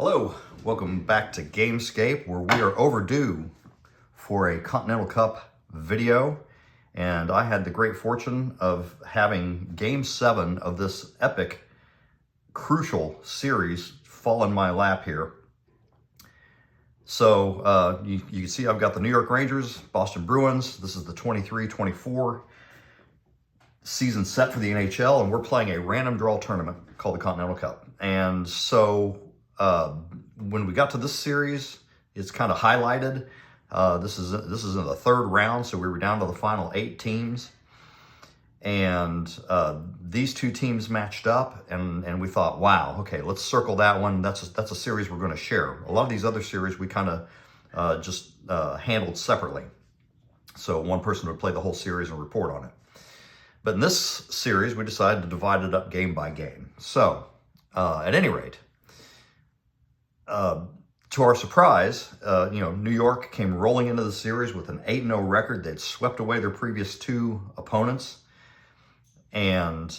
Hello, welcome back to Gamescape, where we are overdue for a Continental Cup video. And I had the great fortune of having Game 7 of this epic, crucial series fall in my lap here. So you can see I've got the New York Rangers, Boston Bruins. This is the 23-24 season set for the NHL, and we're playing a random draw tournament called the Continental Cup. And so when we got to this series, it's kind of highlighted. This is in the third round, so we were down to the final 8 teams. And these two teams matched up, and we thought, wow, okay, let's circle that one. That's a series we're going to share. A lot of these other series we kind of just handled separately. So one person would play the whole series and report on it. But in this series, we decided to divide it up game by game. So at any rate, to our surprise, New York came rolling into the series with an 8-0 record. They'd swept away their previous 2 opponents. And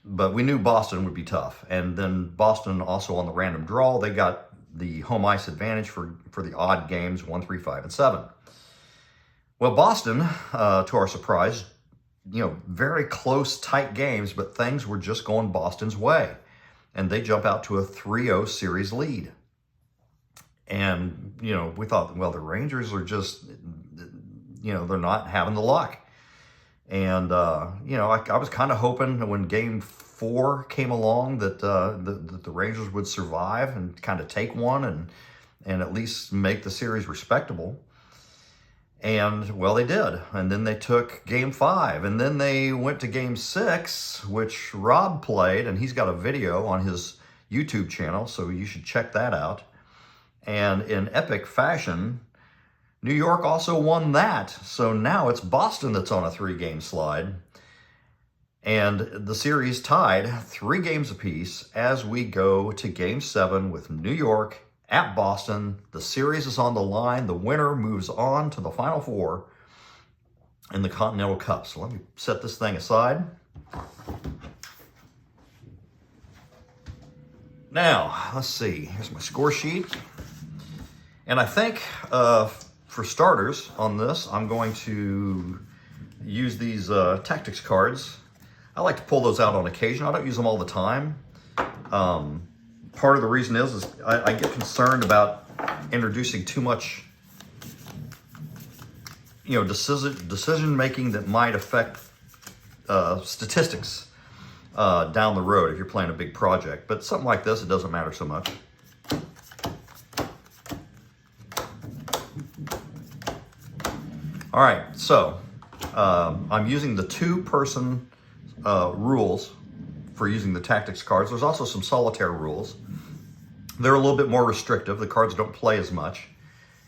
but we knew Boston would be tough. And then Boston also on the random draw, they got the home ice advantage for the odd games, 1, 3, 5, and 7. Well, Boston, to our surprise, very close, tight games, but things were just going Boston's way. And they jump out to a 3-0 series lead. And, we thought, well, the Rangers are just, they're not having the luck. And, I was kind of hoping when Game 4 came along that the Rangers would survive and kind of take one and at least make the series respectable. And, well, they did. And then they took Game 5. And then they went to Game 6, which Rob played. And he's got a video on his YouTube channel, so you should check that out. And in epic fashion, New York also won that. So now it's Boston that's on a 3-game slide. And the series tied 3 games apiece as we go to Game 7 with New York at Boston. The series is on the line. The winner moves on to the Final 4 in the Continental Cup. So let me set this thing aside. Now, let's see. Here's my score sheet. And I think for starters on this, I'm going to use these tactics cards. I like to pull those out on occasion. I don't use them all the time. Part of the reason is I get concerned about introducing too much, decision making that might affect statistics down the road if you're playing a big project. But something like this, it doesn't matter so much. All right, so I'm using the 2-person rules for using the tactics cards. There's also some solitaire rules. They're a little bit more restrictive. The cards don't play as much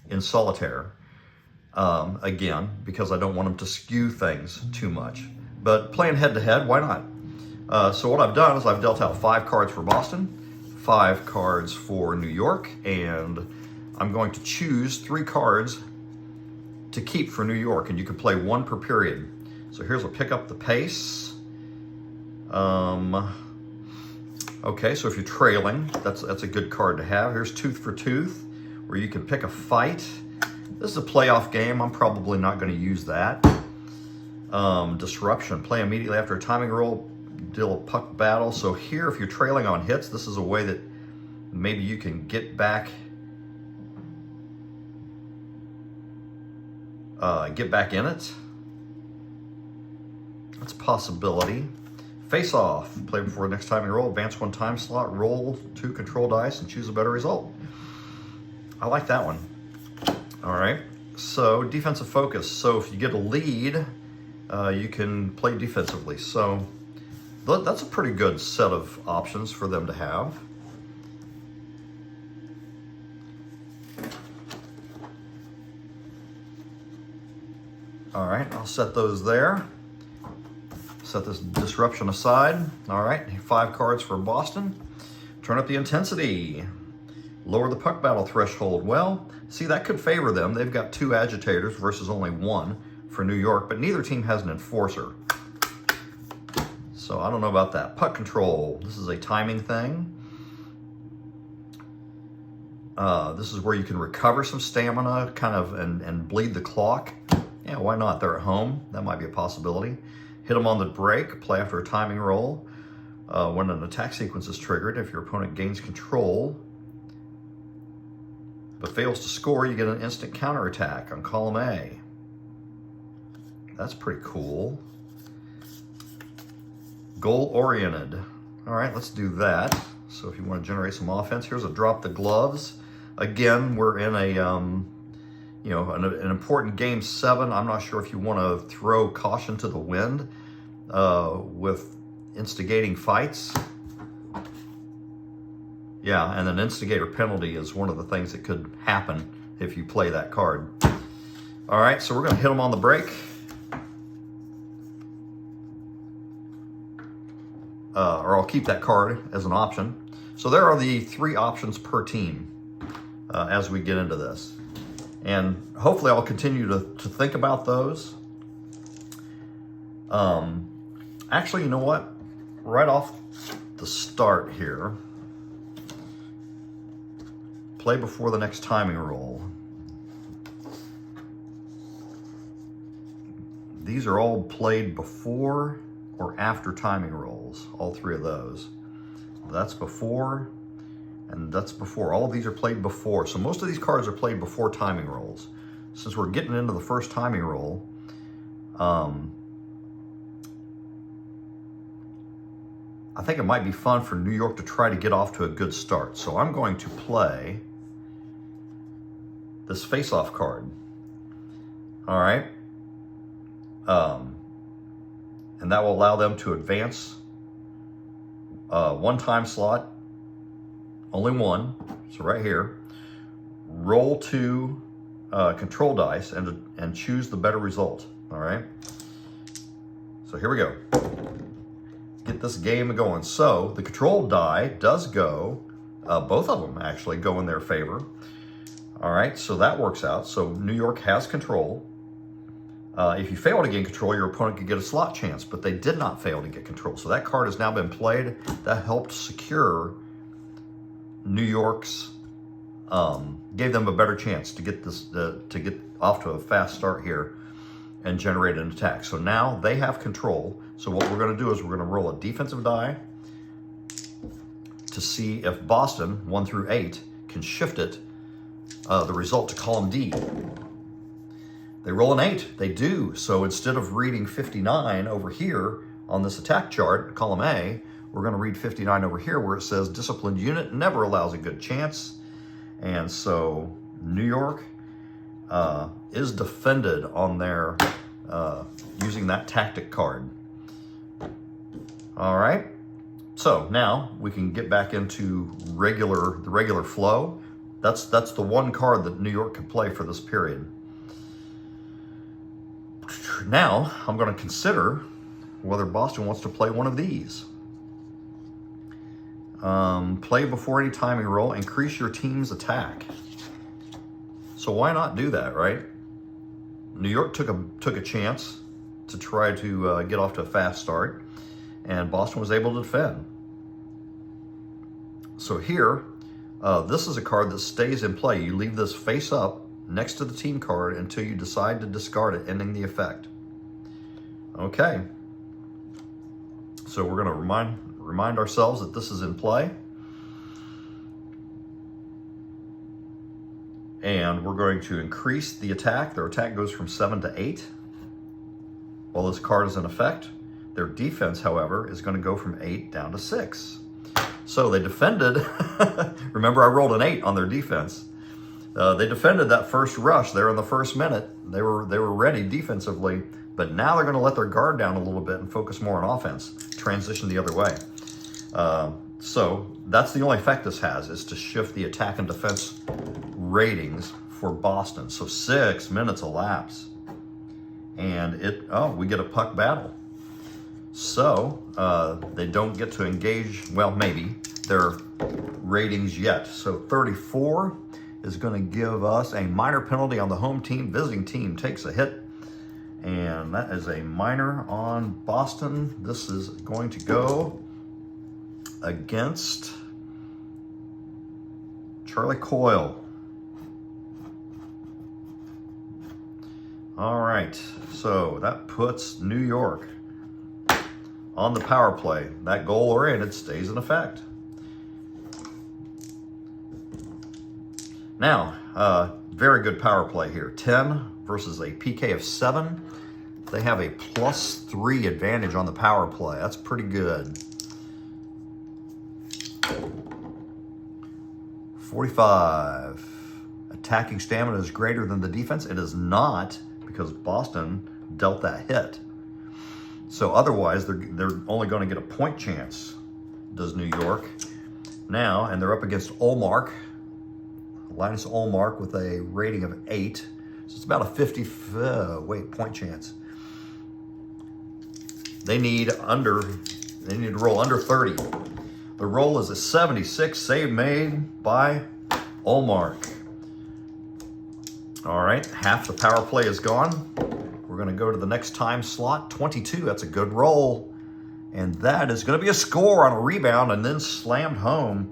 in solitaire, again, because I don't want them to skew things too much. But playing head-to-head, why not? So what I've done is I've dealt out 5 cards for Boston, 5 cards for New York, and I'm going to choose 3 cards to keep for New York, and you can play 1 per period. So here's a pick up the pace. Okay, so if you're trailing, that's a good card to have. Here's Tooth for Tooth, where you can pick a fight. This is a playoff game. I'm probably not going to use that. Disruption, play immediately after a timing roll, deal a puck battle. So here, if you're trailing on hits, this is a way that maybe you can get back in it. That's a possibility. Face off, play before the next time you roll, advance 1 time slot, roll 2 control dice, and choose a better result. I like that one. All right, so defensive focus. So if you get a lead, you can play defensively. So that's a pretty good set of options for them to have. All right, I'll set those there. Set this disruption aside. All right, 5 cards for Boston. Turn up the intensity. Lower the puck battle threshold. Well, see, that could favor them. They've got 2 agitators versus only 1 for New York, but neither team has an enforcer. So I don't know about that. Puck control. This is a timing thing. This is where you can recover some stamina, kind of, and bleed the clock. Yeah, why not? They're at home. That might be a possibility. Hit them on the break, play after a timing roll. When an attack sequence is triggered, if your opponent gains control but fails to score, you get an instant counterattack on column A. That's pretty cool. Goal-oriented. All right, let's do that. So if you want to generate some offense, here's a drop the gloves. Again, we're in a, you know, an important game 7. I'm not sure if you want to throw caution to the wind with instigating fights. Yeah, and an instigator penalty is one of the things that could happen if you play that card. All right, so we're going to hit them on the break. Or I'll keep that card as an option. So there are the 3 options per team as we get into this. And hopefully I'll continue to think about those. Actually, you know what? Right off the start here, play before the next timing roll. These are all played before or after timing rolls, all 3 of those. That's before, and that's before. All of these are played before. So most of these cards are played before timing rolls. Since we're getting into the first timing roll, I think it might be fun for New York to try to get off to a good start. So I'm going to play this face-off card. All right. And that will allow them to advance 1 time slot, only 1, so right here. Roll 2 control dice and choose the better result, all right? So here we go. Get this game going. So the control die does go, both of them actually go in their favor. All right, so that works out. So New York has control. If you fail to gain control, your opponent could get a slot chance, but they did not fail to get control. So that card has now been played. That helped secure New York's, gave them a better chance to get this, to get off to a fast start here and generate an attack. So now they have control. So what we're going to do is we're going to roll a defensive die to see if Boston, 1 through 8, can shift it, the result to column D. They roll an 8, they do. So instead of reading 59 over here on this attack chart, column A, we're gonna read 59 over here where it says disciplined unit never allows a good chance. And so New York is defended on their, using that tactic card. All right, so now we can get back into the regular flow. That's the one card that New York could play for this period. Now, I'm going to consider whether Boston wants to play one of these. Play before any timing roll, increase your team's attack. So why not do that, right? New York took a chance to try to get off to a fast start, and Boston was able to defend. So here, this is a card that stays in play. You leave this face up next to the team card until you decide to discard it, ending the effect. Okay. So we're going to remind ourselves that this is in play. And we're going to increase the attack. Their attack goes from 7 to 8 while this card is in effect. Their defense, however, is going to go from 8 down to 6. So they defended. Remember, I rolled an 8 on their defense. They defended that first rush there in the first minute. They were ready defensively, but now they're going to let their guard down a little bit and focus more on offense, transition the other way. So that's the only effect this has, is to shift the attack and defense ratings for Boston. So 6 minutes elapse, and we get a puck battle. So they don't get to engage, well, maybe, their ratings yet. So 34 is going to give us a minor penalty on the home team. Visiting team takes a hit, and that is a minor on Boston. This is going to go against Charlie Coyle. All right, so that puts New York on the power play. That goal-oriented stays in effect. Now, very good power play here. 10 versus a PK of 7. They have a +3 advantage on the power play. That's pretty good. 45. Attacking stamina is greater than the defense. It is not, because Boston dealt that hit. So otherwise, they're only going to get a point chance, does New York. Now, and they're up against Ullmark. Linus Ullmark with a rating of 8. So it's about a 50 point chance. They need to roll under 30. The roll is a 76, save made by Ullmark. All right, half the power play is gone. We're going to go to the next time slot, 22. That's a good roll. And that is going to be a score on a rebound and then slammed home.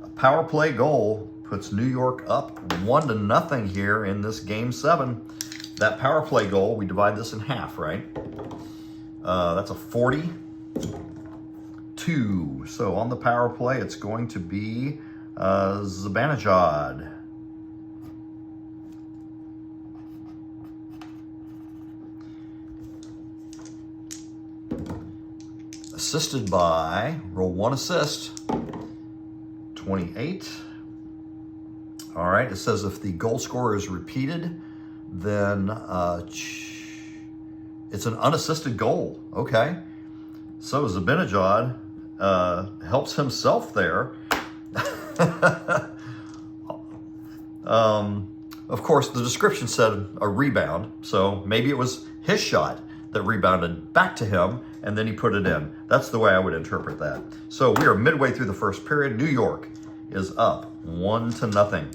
A power play goal puts New York up 1-0 here in this game 7. That power play goal, we divide this in half, right? That's a 42. So on the power play, it's going to be Zibanejad. Assisted by, roll 1 assist, 28. All right, it says if the goal scorer is repeated, then it's an unassisted goal. Okay, so Zibanejad helps himself there. Of course, the description said a rebound, so maybe it was his shot that rebounded back to him, and then he put it in. That's the way I would interpret that. So we are midway through the first period. New York is up 1-0.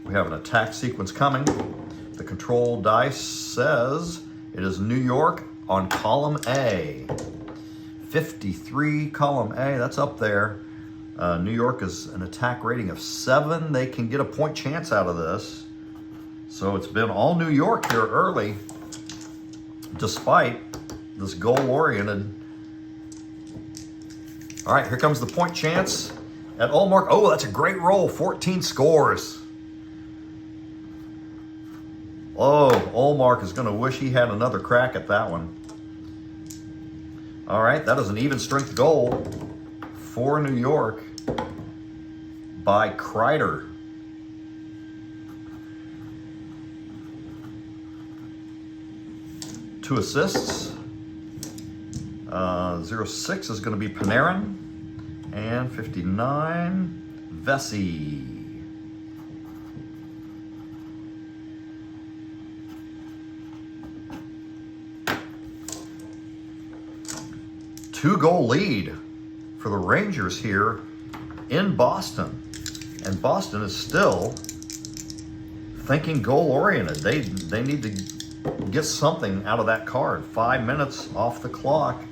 We have an attack sequence coming. The control dice says it is New York on column A. 53, column A, that's up there. New York is an attack rating of 7. They can get a point chance out of this. So it's been all New York here early, despite this goal-oriented. All right, here comes the point chance at Ullmark. Oh, that's a great roll, 14 scores. Oh, Ullmark is going to wish he had another crack at that one. All right, that is an even strength goal for New York by Kreider. Two assists. 06 is going to be Panarin. And 59, Vesey. Two-goal lead for the Rangers here in Boston. And Boston is still thinking goal-oriented. They need to get something out of that card. 5 minutes off the clock.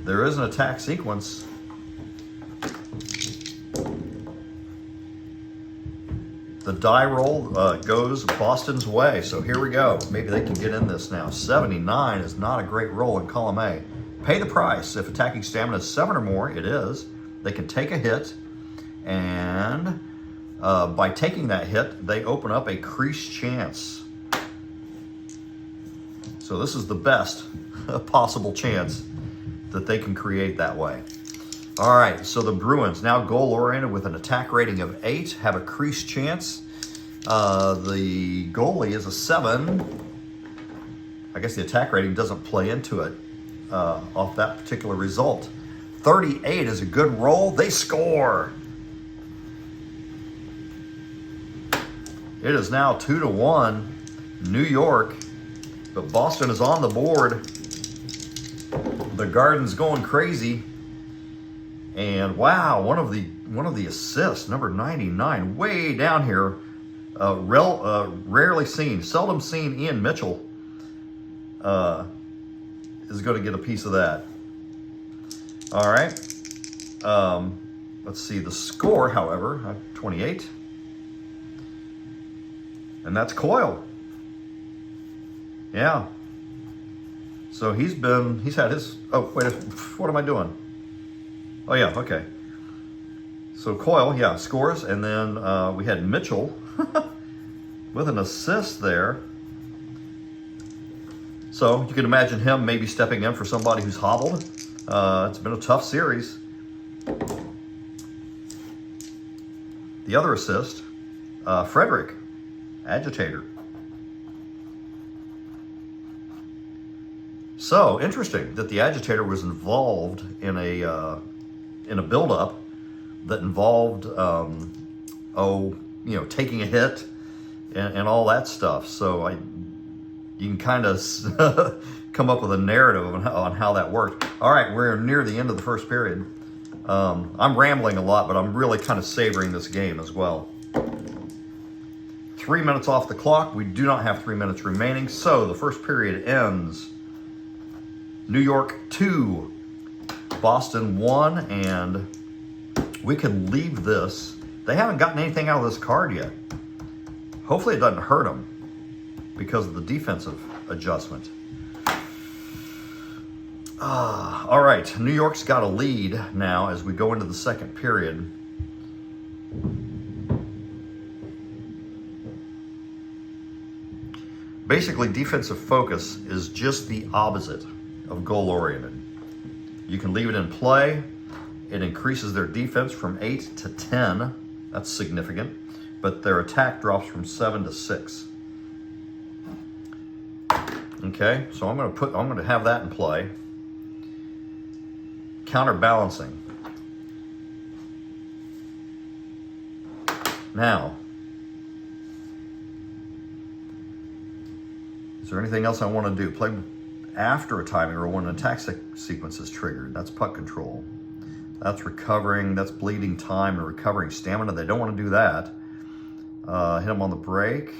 There is an attack sequence. The die roll goes Boston's way. So here we go. Maybe they can get in this now. 79 is not a great roll in column A. Pay the price. If attacking stamina is 7 or more, it is. They can take a hit, and by taking that hit, they open up a crease chance. So this is the best possible chance that they can create that way. All right, so the Bruins, now goal-oriented with an attack rating of 8, have a crease chance. The goalie is a 7. I guess the attack rating doesn't play into it. Off that particular result. 38 is a good roll. They score. It is now 2-1 New York, but Boston is on the board. The Garden's going crazy. And wow, one of the assists, number 99, way down here. Rarely seen, seldom seen Ian Mitchell is going to get a piece of that. All right. Let's see the score, however, 28. And that's Coyle. Yeah. So he's had his, oh, wait, what am I doing? Oh, yeah, okay. So Coyle, yeah, scores. And then we had Mitchell with an assist there. So you can imagine him maybe stepping in for somebody who's hobbled. It's been a tough series. The other assist, Frederick, agitator. So interesting that the agitator was involved in a buildup that involved, taking a hit and all that stuff. So you can kind of come up with a narrative on how that worked. All right, we're near the end of the first period. I'm rambling a lot, but I'm really kind of savoring this game as well. 3 minutes off the clock. We do not have 3 minutes remaining. So the first period ends. New York 2, Boston 1, and we can leave this. They haven't gotten anything out of this card yet. Hopefully it doesn't hurt them because of the defensive adjustment. All right, New York's got a lead now as we go into the second period. Basically, defensive focus is just the opposite of goal-oriented. You can leave it in play. It increases their defense from 8 to 10. That's significant. But their attack drops from 7 to 6. Okay, so I'm going to have that in play. Counterbalancing. Now, is there anything else I want to do? Play after a timing or when an attack sequence is triggered. That's puck control. That's recovering. That's bleeding time and recovering stamina. They don't want to do that. Hit them on the break.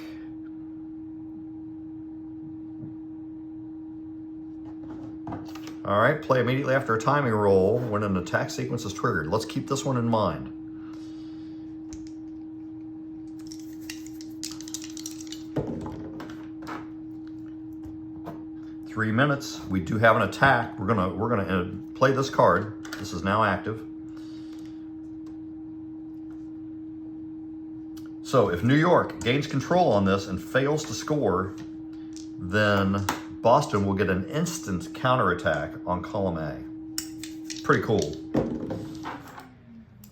All right, play immediately after a timing roll when an attack sequence is triggered. Let's keep this one in mind. Three minutes. We do have an attack. We're gonna play this card. This is now active. So if New York gains control on this and fails to score, then Boston will get an instant counterattack on column A. Pretty cool.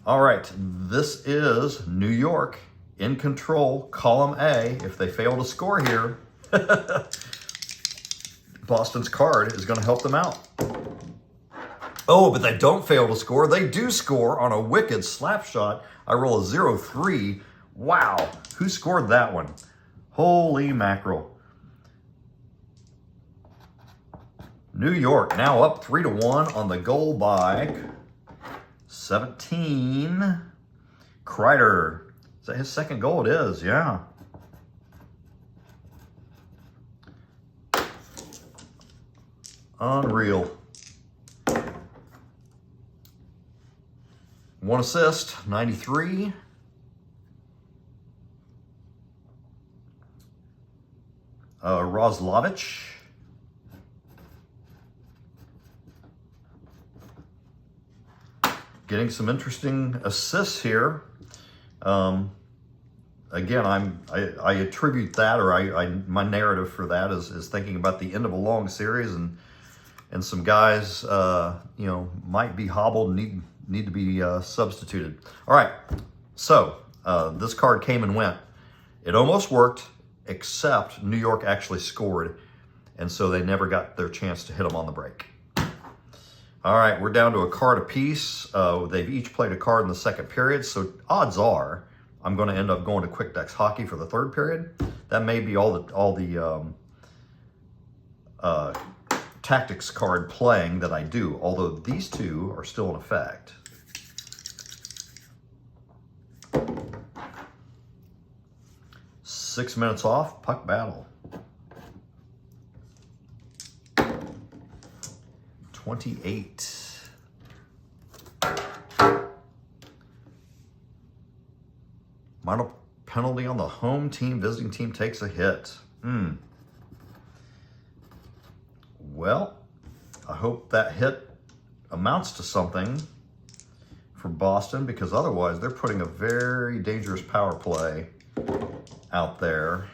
All right, this is New York in control, column A. If they fail to score here, Boston's card is going to help them out. Oh, but they don't fail to score. They do score on a wicked slap shot. I roll a 0-3. Wow, who scored that one? Holy mackerel. New York now up 3-1 on the goal by 17. Kreider. Is that his second goal? It is, yeah. Unreal. One assist, 93. Roslovich. Getting some interesting assists here. Again, I attribute that, or my narrative for that is thinking about the end of a long series, and some guys might be hobbled and need to be substituted. All right, so this card came and went. It almost worked, except New York actually scored, and so they never got their chance to hit them on the break. All right, we're down to a card apiece. They've each played a card in the second period, so odds are I'm going to end up going to Quick Dex Hockey for the third period. That may be all the tactics card playing that I do, although these two are still in effect. Six minutes off, puck battle. 28. Minor penalty on the home team. Visiting team takes a hit. Well, I hope that hit amounts to something for Boston, because otherwise they're putting a very dangerous power play out there.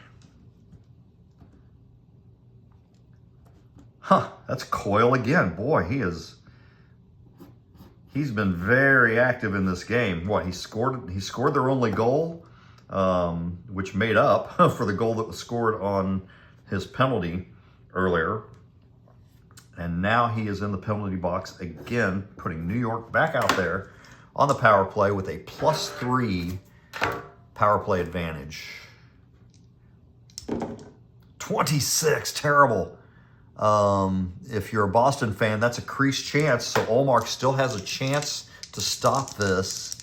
That's Coyle again. Boy, he's been very active in this game. What, he scored their only goal, which made up for the goal that was scored on his penalty earlier. And now he is in the penalty box again, putting New York back out there on the power play with a +3 power play advantage. 26, terrible. If you're a Boston fan, that's a crease chance, so Ullmark still has a chance to stop this.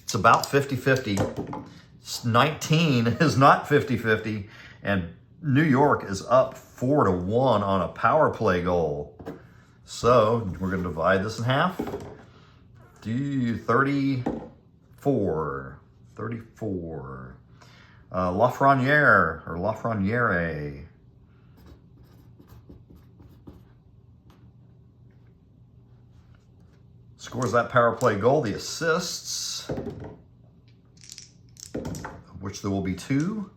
It's about 50-50. 19 is not 50-50, and New York is up 4-1 on a power play goal. So we're going to divide this in half. 34. Lafreniere. Scores that power play goal. The assists, of which there will be 2.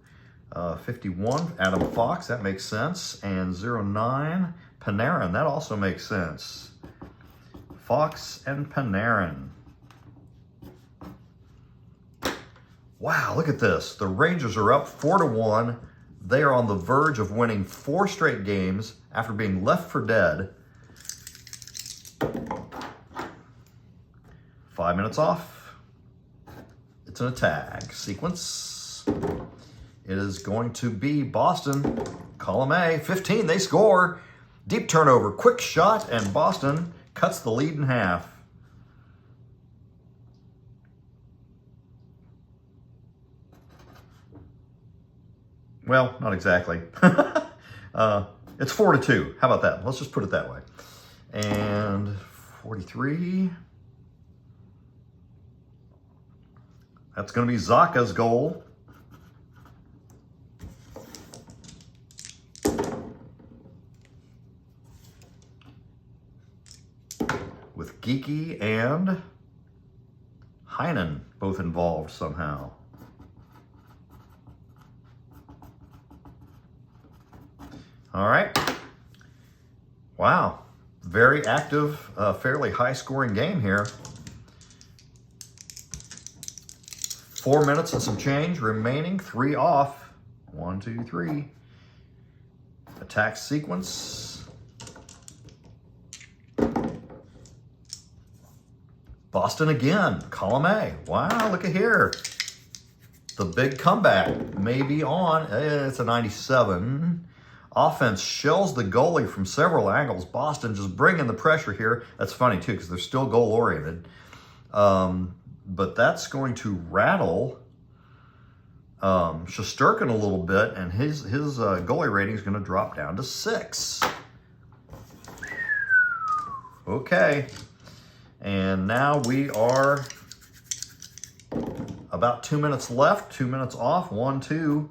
51, Adam Fox, that makes sense. And 09, Panarin, that also makes sense. Fox and Panarin. Wow, look at this. The Rangers are up 4-1. They are on the verge of winning 4 straight games after being left for dead. 5 minutes off. It's an attack sequence. It is going to be Boston, column A, 15, they score. Deep turnover, quick shot, and Boston cuts the lead in half. Well, not exactly. It's 4-2. How about that? Let's just put it that way. And 43. That's going to be Zacha's goal. With Geeky and Heinen both involved somehow. All right. Wow. Very active, fairly high-scoring game here. 4 minutes and some change remaining. 3 off. 1, 2, 3. Attack sequence. Boston again, column A. Wow, look at here. The big comeback may be on. It's a 97. Offense shells the goalie from several angles. Boston just bringing the pressure here. That's funny, too, because they're still goal-oriented. But that's going to rattle Shesterkin a little bit, and his goalie rating is going to drop down to 6. Okay. And now we are about 2 minutes left, 2 minutes off, 1, 2,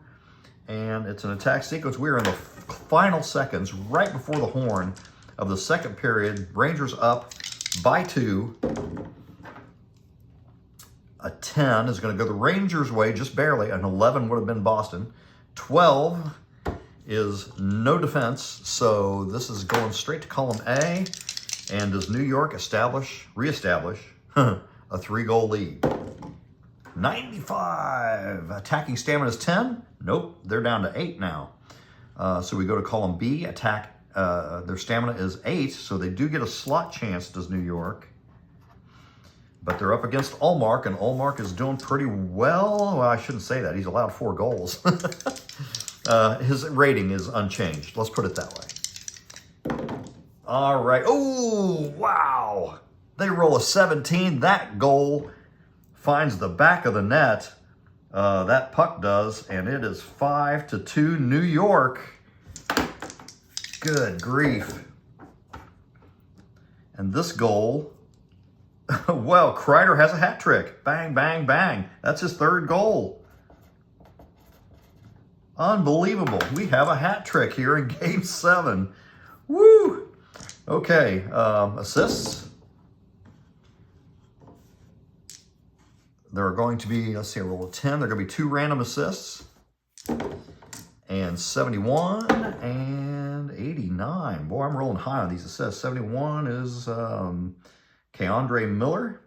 and it's an attack sequence. We are in the final seconds, right before the horn of the second period. Rangers up by 2. A 10 is going to go the Rangers' way, just barely. An 11 would have been Boston. 12 is no defense, so this is going straight to column A. And does New York reestablish a 3-goal lead? 95. Attacking stamina is 10. Nope, they're down to 8 now. So we go to column B. Attack. Their stamina is 8, so they do get a slot chance, does New York. But they're up against Ullmark, and Ullmark is doing pretty well. Well, I shouldn't say that. He's allowed 4 goals. His rating is unchanged. Let's put it that way. All right. Oh, wow. They roll a 17. That goal finds the back of the net. That puck does, and it is 5-2 New York. Good grief. And this goal, well, Kreider has a hat trick. Bang, bang, bang. That's his 3rd goal. Unbelievable. We have a hat trick here in Game 7. Woo! Okay, assists. There are going to be, let's see, a roll of 10. There are going to be 2 random assists. And 71 and 89. Boy, I'm rolling high on these assists. 71 is Keandre Miller.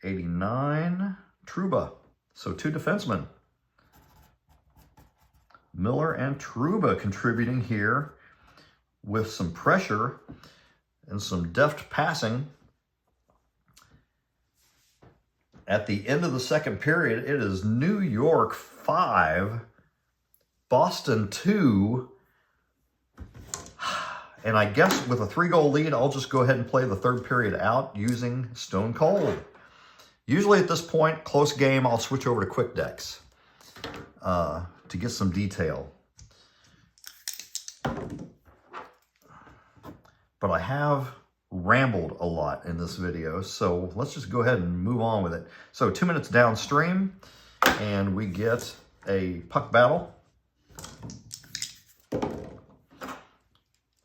89, Trouba. So 2 defensemen. Miller and Trouba contributing here with some pressure and some deft passing. At the end of the second period, it is New York 5, Boston 2. And I guess with a 3-goal lead, I'll just go ahead and play the third period out using Stone Cold. Usually at this point, close game, I'll switch over to Quick Decks to get some detail. But I have rambled a lot in this video, so let's just go ahead and move on with it. So 2 minutes downstream, and we get a puck battle.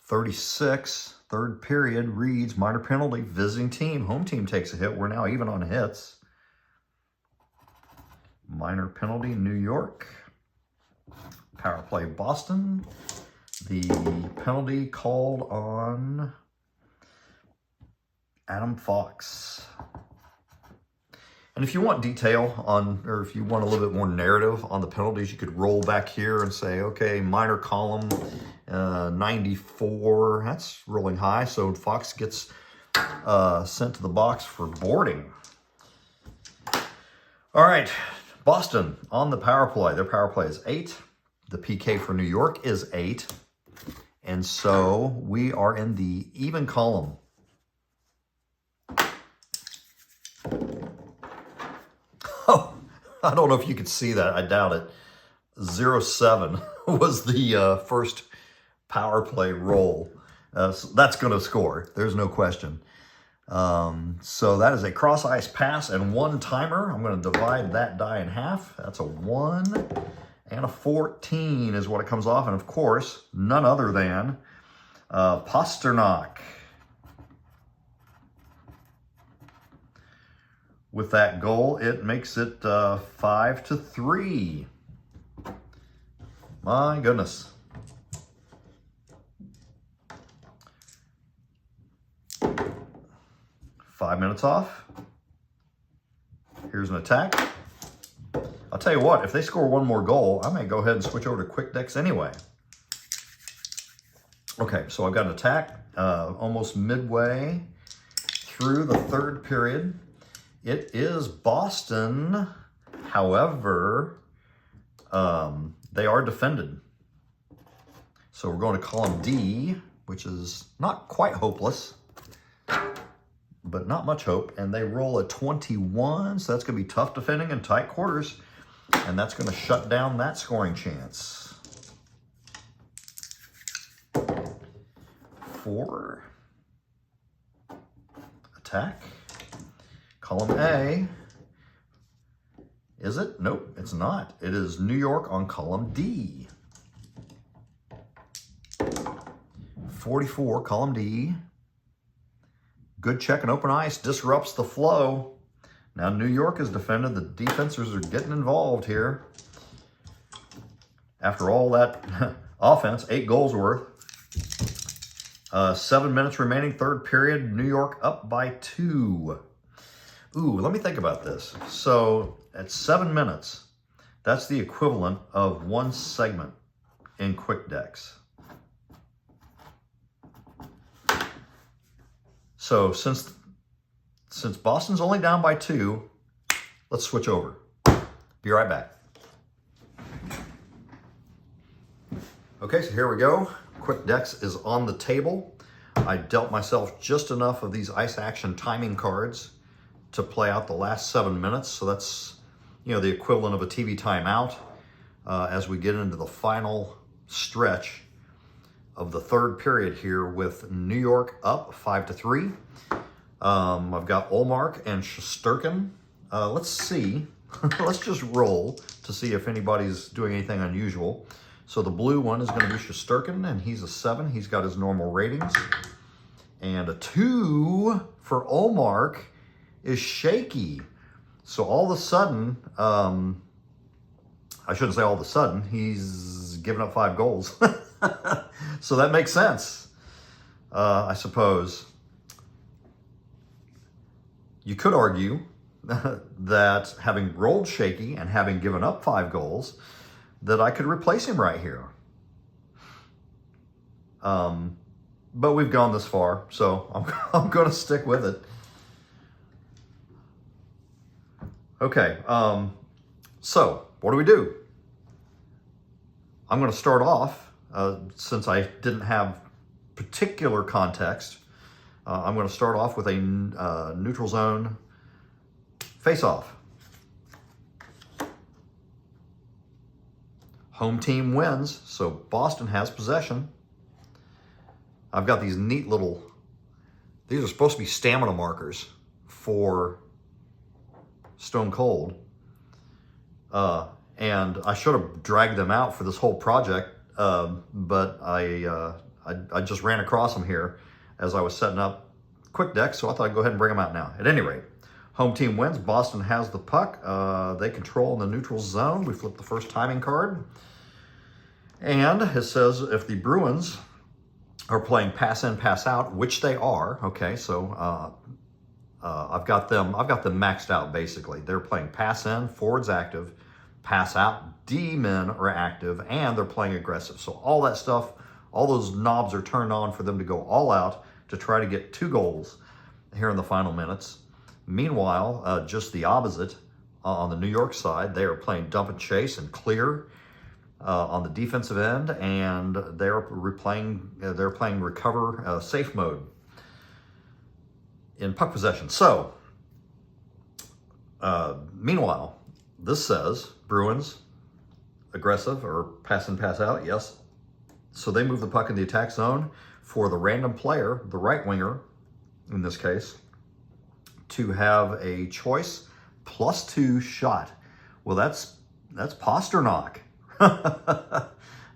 36, third period reads minor penalty, visiting team. Home team takes a hit. We're now even on hits. Minor penalty, New York. Power play, Boston. The penalty called on Adam Fox. And if you want detail on, or if you want a little bit more narrative on the penalties, you could roll back here and say, okay, minor column, 94, that's rolling high. So Fox gets sent to the box for boarding. All right, Boston on the power play. Their power play is 8. The PK for New York is 8. And so we are in the even column. Oh, I don't know if you could see that. I doubt it. 0-7 was the first power play roll. So that's going to score. There's no question. So that is a cross ice pass and 1 timer. I'm going to divide that die in half. That's a 1 and a 14 is what it comes off. And of course, none other than Pasternak. With that goal, it makes it 5-3. My goodness. Five minutes off. Here's an attack. I'll tell you what, if they score 1 more goal, I may go ahead and switch over to Quick Decks anyway. Okay, so I've got an attack almost midway through the third period. It is Boston. However, they are defended. So we're going to column D, which is not quite hopeless, but not much hope. And they roll a 21, so that's going to be tough defending in tight quarters. And that's going to shut down that scoring chance. 4. Attack. Column A. Is it? Nope, it's not. It is New York on column D. 44, column D. Good check and open ice disrupts the flow. Now New York is defended. The defenders are getting involved here. After all that offense, 8 goals worth. 7 minutes remaining, third period. New York up by 2. Ooh, let me think about this. So at 7 minutes, that's the equivalent of 1 segment in Quick Decks. So since Boston's only down by 2, let's switch over. Be right back. Okay, so here we go. Quick Decks is on the table. I dealt myself just enough of these ice action timing cards to play out the last 7 minutes. So that's, you know, the equivalent of a TV timeout as we get into the final stretch of the third period here with New York up 5-3. I've got Olmark and Shesterkin. Let's see. Let's just roll to see if anybody's doing anything unusual. So the blue one is going to be Shesterkin, and he's a 7. He's got his normal ratings. And a 2 for Olmark is shaky. So all of a sudden, I shouldn't say all of a sudden, he's given up 5 goals. So that makes sense, I suppose. You could argue that having rolled shaky and having given up 5 goals, that I could replace him right here. But we've gone this far, so I'm going to stick with it. Okay, so what do? I'm going to start off, since I didn't have particular context, I'm going to start off with a neutral zone face-off. Home team wins, so Boston has possession. I've got these neat little, these are supposed to be stamina markers for Stone Cold. And I should have dragged them out for this whole project, but I just ran across them here as I was setting up Quick Deck, so I thought I'd go ahead and bring them out now. At any rate, home team wins. Boston has the puck. They control in the neutral zone. We flip the first timing card. And it says if the Bruins are playing pass in, pass out, which they are, okay, so I've got them maxed out basically. They're playing pass in, forwards active, pass out, D-men are active, and they're playing aggressive. So all that stuff, all those knobs are turned on for them to go all out to try to get 2 goals here in the final minutes. Meanwhile, just the opposite on the New York side, they are playing dump and chase and clear on the defensive end, and they're playing recover safe mode in puck possession. So, meanwhile, this says Bruins aggressive or pass in, pass out. Yes. So they move the puck in the attack zone for the random player, the right winger, in this case, to have a choice +2 shot. Well, that's Pasternak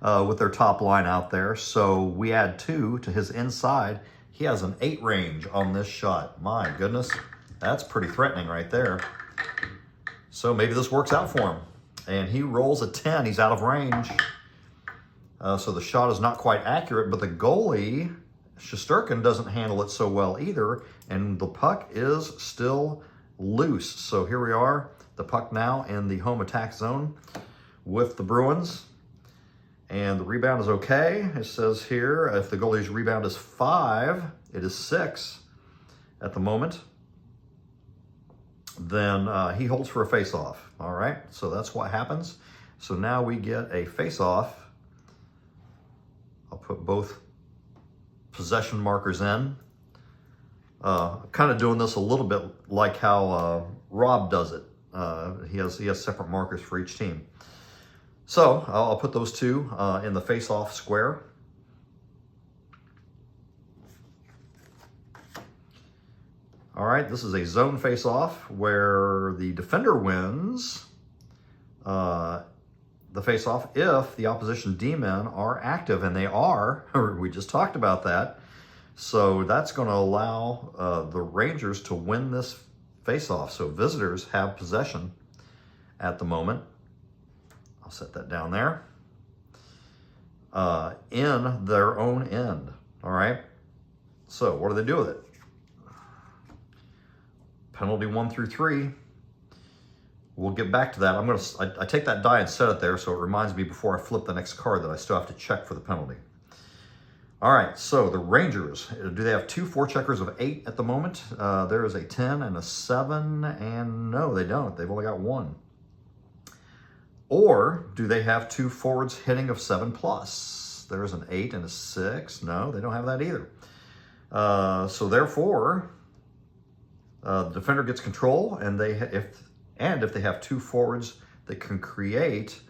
with their top line out there. So we add 2 to his inside. He has an 8 range on this shot. My goodness, that's pretty threatening right there. So maybe this works out for him. And he rolls a 10. He's out of range. So the shot is not quite accurate, but the goalie, Shesterkin, doesn't handle it so well either, and the puck is still loose. So here we are, the puck now in the home attack zone with the Bruins, and the rebound is okay. It says here, if the goalie's rebound is 5, it is 6 at the moment. Then he holds for a face-off. All right, so that's what happens. So now we get a face-off. I'll put both possession markers in. Kind of doing this a little bit like how Rob does it. He has separate markers for each team. So I'll put those 2 in the face-off square. All right, this is a zone face-off where the defender wins the face-off if the opposition D-men are active, and they are. We just talked about that. So that's going to allow the Rangers to win this face-off. So visitors have possession at the moment. I'll set that down there. In their own end. All right. So what do they do with it? Penalty 1 through 3. We'll get back to that. I take that die and set it there so it reminds me before I flip the next card that I still have to check for the penalty. All right, so the Rangers, do they have 2 forecheckers of 8 at the moment? There is a 10 and a 7, and no, they don't. They've only got 1. Or do they have 2 forwards hitting of 7+? There's an 8 and a 6. No, they don't have that either. So therefore, the defender gets control, and if they have 2 forwards that can create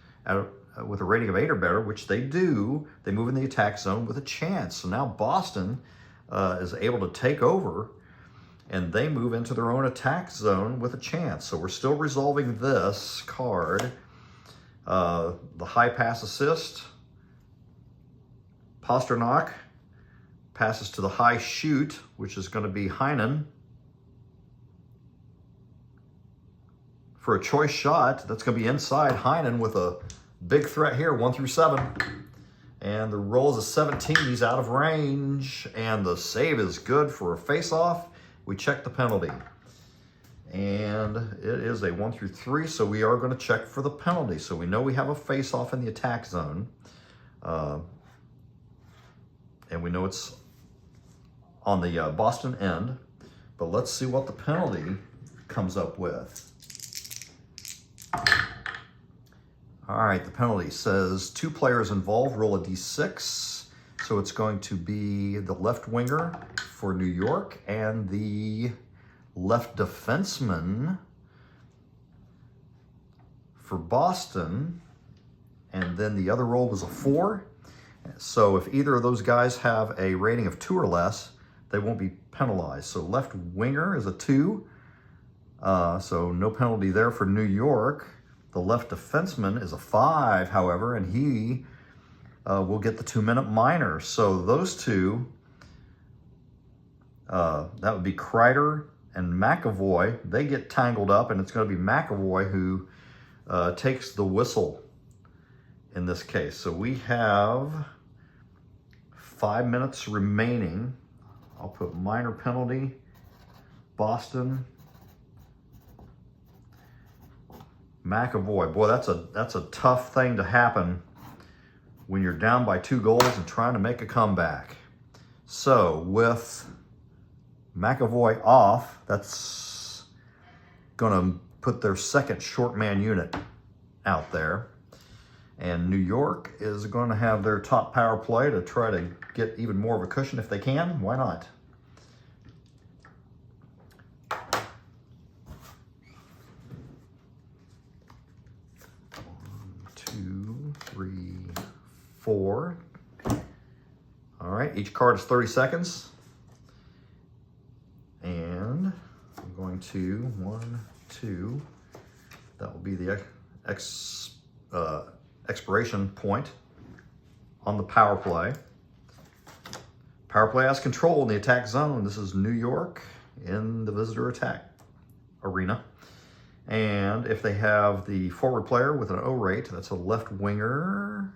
with a rating of 8 or better, which they do, they move in the attack zone with a chance. So now Boston is able to take over and they move into their own attack zone with a chance. So we're still resolving this card. The high pass assist. Pasternak passes to the high shoot, which is going to be Heinen. For a choice shot, that's going to be inside. Heinen with a big threat here, 1 through 7. And the roll is a 17. He's out of range. And the save is good for a face-off. We check the penalty. And it is a 1 through 3, so we are going to check for the penalty. So we know we have a face-off in the attack zone. And we know it's on the Boston end. But let's see what the penalty comes up with. All right, the penalty says 2 players involved, roll a d6. So it's going to be the left winger for New York and the left defenseman for Boston. And then the other roll was a 4. So if either of those guys have a rating of 2 or less, they won't be penalized. So left winger is a 2. So no penalty there for New York. The left defenseman is a 5, however, and he will get the 2-minute minor. So those two, that would be Kreider and McAvoy. They get tangled up, and it's going to be McAvoy who takes the whistle in this case. So we have 5 minutes remaining. I'll put minor penalty, Boston. McAvoy, boy, that's a tough thing to happen when you're down by 2 goals and trying to make a comeback. So with McAvoy off, that's going to put their second short man unit out there. And New York is going to have their top power play to try to get even more of a cushion if they can. Why not? 2, 3, 4. All right, each card is 30 seconds. And I'm going to 1, 2. That will be the expiration point on the power play. Power play has control in the attack zone. This is New York in the visitor attack arena. And if they have the forward player with an O rate, that's a left winger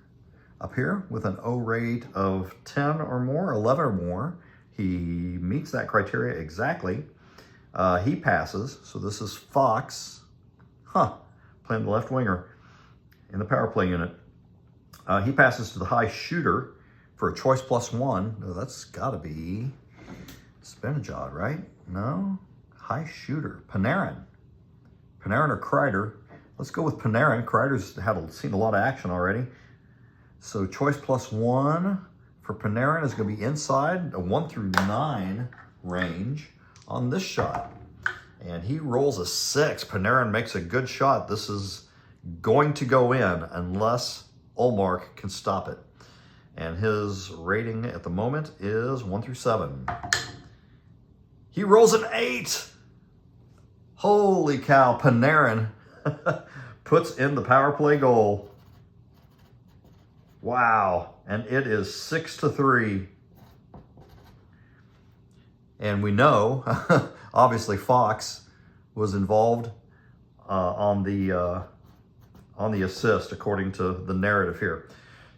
up here with an O rate of 10 or more, 11 or more. He meets that criteria exactly. He passes. So this is Fox, playing the left winger in the power play unit. He passes to the high shooter for a choice +1. Oh, that's got to be Spinajad, right? No? High shooter. Panarin. Panarin or Kreider. Let's go with Panarin. Kreider's seen a lot of action already. So choice +1 for Panarin is going to be inside a 1 through 9 range on this shot. And he rolls a 6. Panarin makes a good shot. This is going to go in unless Ullmark can stop it. And his rating at the moment is 1 through 7. He rolls an 8. Holy cow, Panarin puts in the power play goal. Wow, and it is 6-3. And we know, obviously, Fox was involved on the assist, according to the narrative here.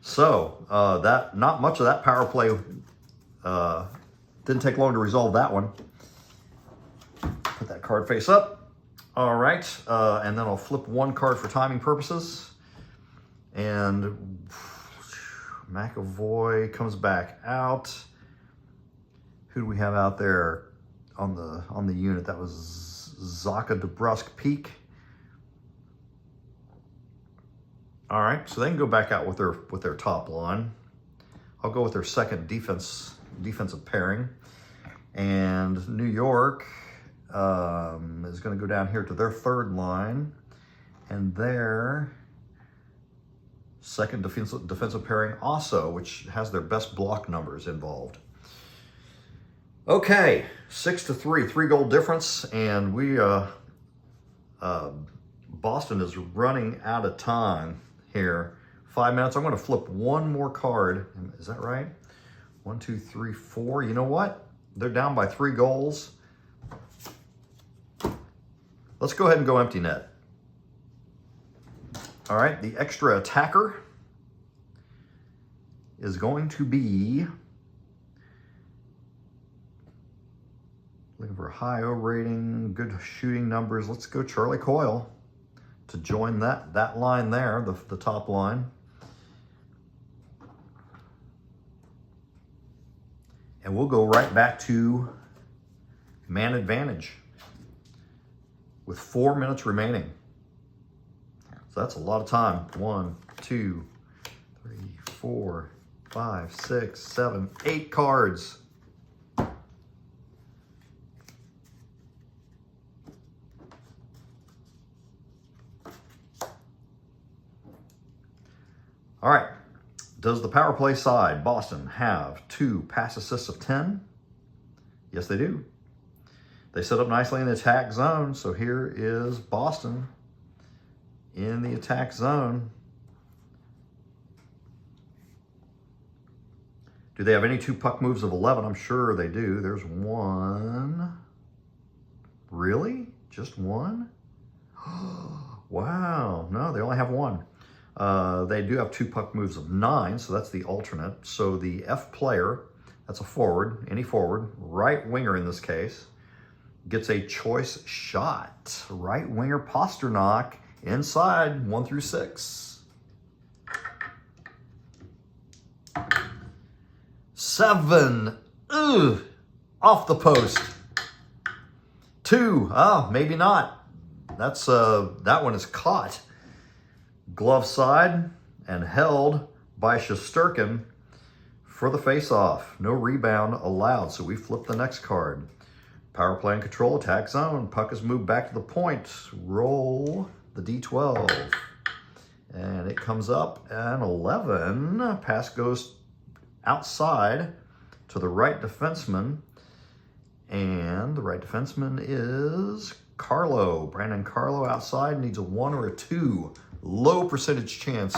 So that not much of that power play didn't take long to resolve that one. Put that card face up. All right, and then I'll flip 1 card for timing purposes. And McAvoy comes back out. Who do we have out there on the unit? That was Zaka DeBrusque Peak. All right, so they can go back out with their top line. I'll go with their second defensive pairing. And New York is going to go down here to their third line, and their second defensive pairing also, which has their best block numbers involved. Okay, 6-3, 3-goal difference, and we Boston is running out of time here. 5 minutes. I'm going to flip one more card. Is that right? 1, 2, 3, 4. You know what? They're down by 3 goals. Let's go ahead and go empty net. All right, the extra attacker is going to be looking for a high O rating, good shooting numbers. Let's go Charlie Coyle to join that line there, the top line. And we'll go right back to man advantage with 4 minutes remaining. So that's a lot of time. 1, 2, 3, 4, 5, 6, 7, 8 cards. All right. Does the power play side, Boston, have 2 pass assists of 10? Yes, they do. They set up nicely in the attack zone. So here is Boston in the attack zone. Do they have any 2 puck moves of 11? I'm sure they do. There's 1. Really? Just 1? Wow. No, they only have 1. They do have 2 puck moves of 9, so that's the alternate. So the F player, that's a forward, any forward, right winger in this case, gets a choice shot. Right winger Pasternak inside 1 through 6. 7. Ugh, off the post. 2. Oh, maybe not. That's that one is caught. Glove side and held by Shesterkin for the face-off. No rebound allowed, so we flip the next card. Power play and control, attack zone. Puck is moved back to the point. Roll the D12. And it comes up an 11. Pass goes outside to the right defenseman. And the right defenseman is Carlo. Brandon Carlo outside needs a 1 or a 2. Low percentage chance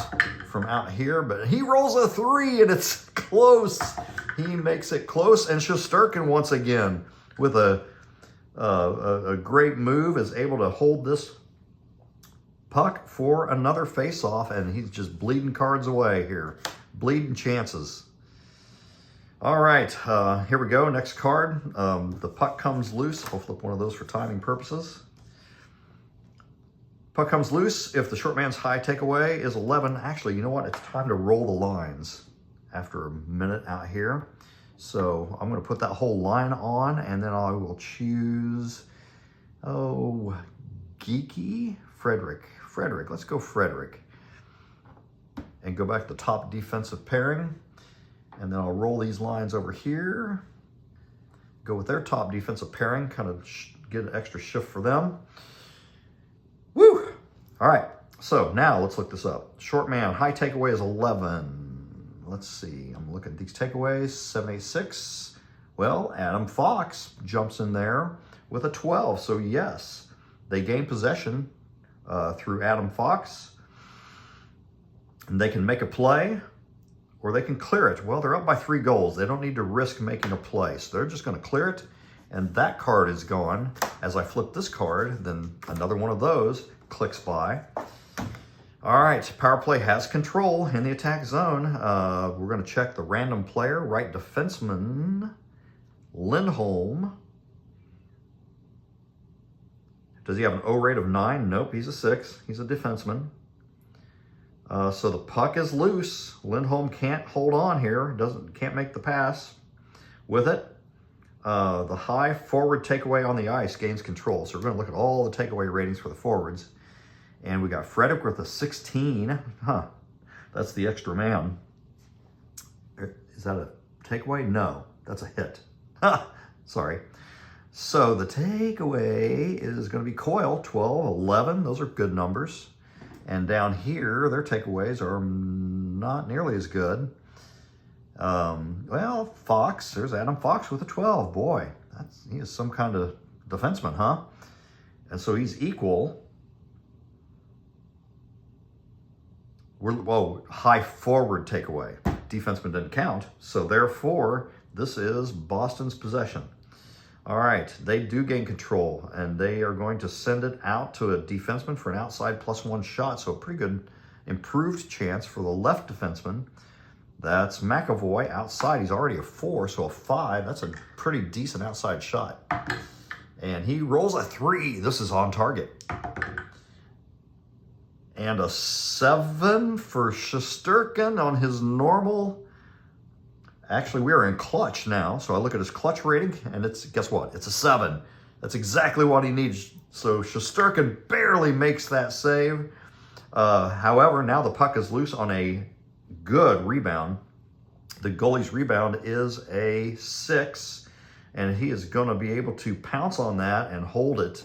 from out here, but he rolls a 3 and it's close. He makes it close, and Shesterkin once again with a great move is able to hold this puck for another face-off, and he's just bleeding cards away here. Bleeding chances. All right, here we go. Next card. The puck comes loose. I'll flip one of those for timing purposes. Puck comes loose. If the short man's high takeaway is 11, actually, you know what? It's time to roll the lines after a minute out here. So I'm going to put that whole line on, and then I will choose, Geeky? Frederick. Let's go Frederick. And go back to the top defensive pairing. And then I'll roll these lines over here. Go with their top defensive pairing, kind of get an extra shift for them. Woo! All right, so now let's look this up. Short man, high takeaway is 11. Let's see, I'm looking at these takeaways, 786. Well, Adam Fox jumps in there with a 12. So yes, they gain possession through Adam Fox. And they can make a play or they can clear it. Well, they're up by 3 goals. They don't need to risk making a play. So they're just going to clear it. And that card is gone. As I flip this card, then another one of those clicks by. All right, power play has control in the attack zone. We're going to check the random player, right defenseman, Lindholm. Does he have an O rate of 9? Nope, he's a 6. He's a defenseman. So the puck is loose. Lindholm can't hold on here. Can't make the pass with it. The high forward takeaway on the ice gains control. So we're going to look at all the takeaway ratings for the forwards. And we got Frederick with a 16. That's the extra man. Is that a takeaway? No, that's a hit. Sorry. So the takeaway is going to be Coyle, 12, 11. Those are good numbers. And down here, their takeaways are not nearly as good. Well, Fox, there's Adam Fox with a 12. Boy, he is some kind of defenseman, huh? And so he's equal. Whoa, high forward takeaway. Defenseman didn't count. So therefore, this is Boston's possession. All right, they do gain control, and they are going to send it out to a defenseman for an outside +1 shot. So a pretty good improved chance for the left defenseman. That's McAvoy outside. He's already a 4, so a 5. That's a pretty decent outside shot. And he rolls a 3. This is on target. And a 7 for Shesterkin on his normal. Actually, we are in clutch now. So I look at his clutch rating, and it's, guess what? It's a 7. That's exactly what he needs. So Shesterkin barely makes that save. However, now the puck is loose on a good rebound. The goalie's rebound is a 6, and he is going to be able to pounce on that and hold it.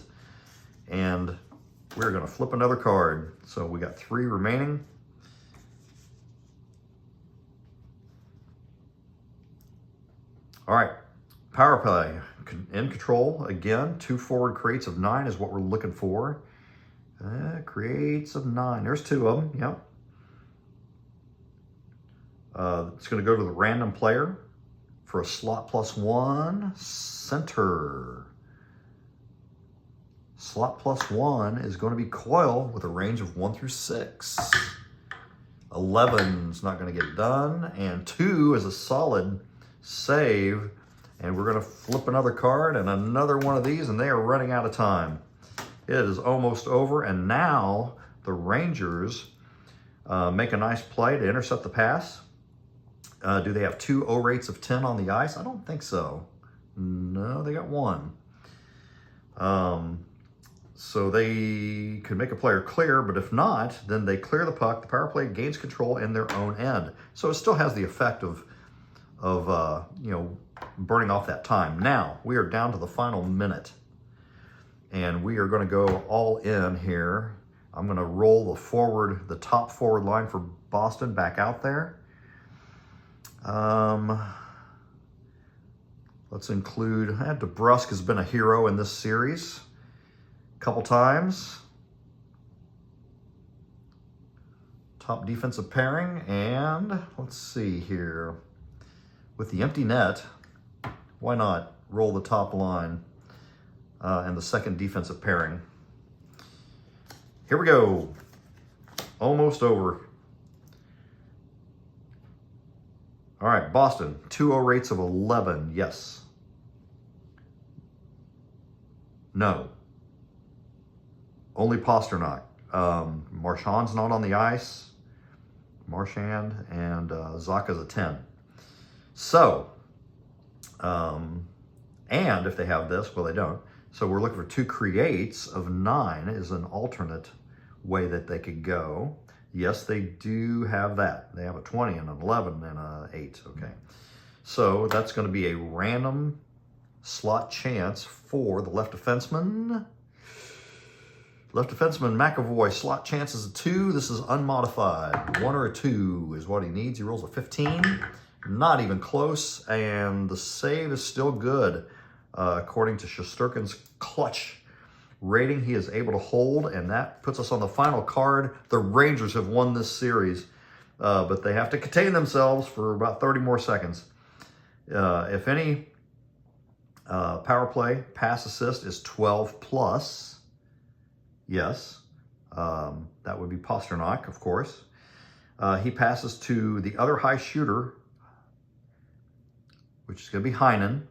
And we're going to flip another card. So we got 3 remaining. All right, power play in control again. 2 forward creates of 9 is what we're looking for. Creates of 9. There's 2 of them. Yep. It's going to go to the random player for a slot +1 center. Slot +1 is going to be Coyle with a range of 1 through 6. 11 is not going to get done, and 2 is a solid save. And we're going to flip another card and another one of these, and they are running out of time. It is almost over, and now the Rangers make a nice play to intercept the pass. Do they have 2 O rates of 10 on the ice? I don't think so. No, they got 1. So they could make a player clear, but if not, then they clear the puck. The power play gains control in their own end. So it still has the effect of burning off that time. Now, we are down to the final minute, and we are going to go all in here. I'm going to roll the top forward line for Boston back out there. Let's include, DeBrusk has been a hero in this series a couple times. Top defensive pairing, and let's see here. With the empty net, why not roll the top line and the second defensive pairing? Here we go. Almost over. All right, Boston, 2 O rates of 11, yes. No. Only Pasternak. Marchand's not on the ice. Marchand and Zaka's a 10. So, and if they have this, well, they don't. So we're looking for 2 creates of 9 is an alternate way that they could go. Yes, they do have that. They have a 20 and an 11 and an 8. Okay. So that's going to be a random slot chance for the left defenseman. Left defenseman McAvoy, slot chance is a 2. This is unmodified. 1 or a 2 is what he needs. He rolls a 15. Not even close. And the save is still good. According to Shesterkin's clutch rating, he is able to hold, and that puts us on the final card. The Rangers have won this series, but they have to contain themselves for about 30 more seconds. If any, power play, pass assist is 12 plus. Yes, that would be Pasternak, of course. He passes to the other high shooter, which is going to be Heinen.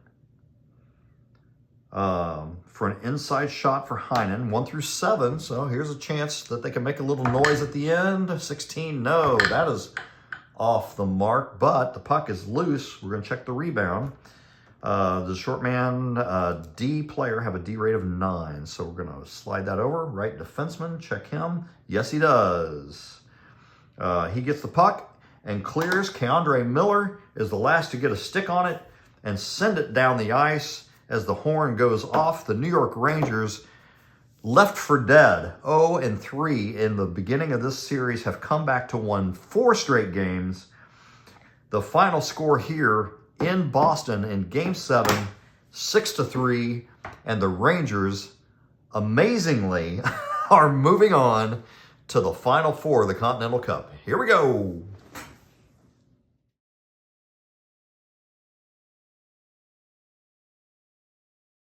For an inside shot for Heinen, 1 through 7. So here's a chance that they can make a little noise at the end. 16, no, that is off the mark, but the puck is loose. We're going to check the rebound. The short man D player have a D rate of 9. So we're going to slide that over. Right defenseman, check him. Yes, he does. He gets the puck and clears. Keandre Miller is the last to get a stick on it and send it down the ice. As the horn goes off, the New York Rangers, left for dead, 0-3 in the beginning of this series, have come back to win 4 straight games. The final score here in Boston in Game 7, 6-3, and the Rangers, amazingly, are moving on to the Final Four of the Continental Cup. Here we go.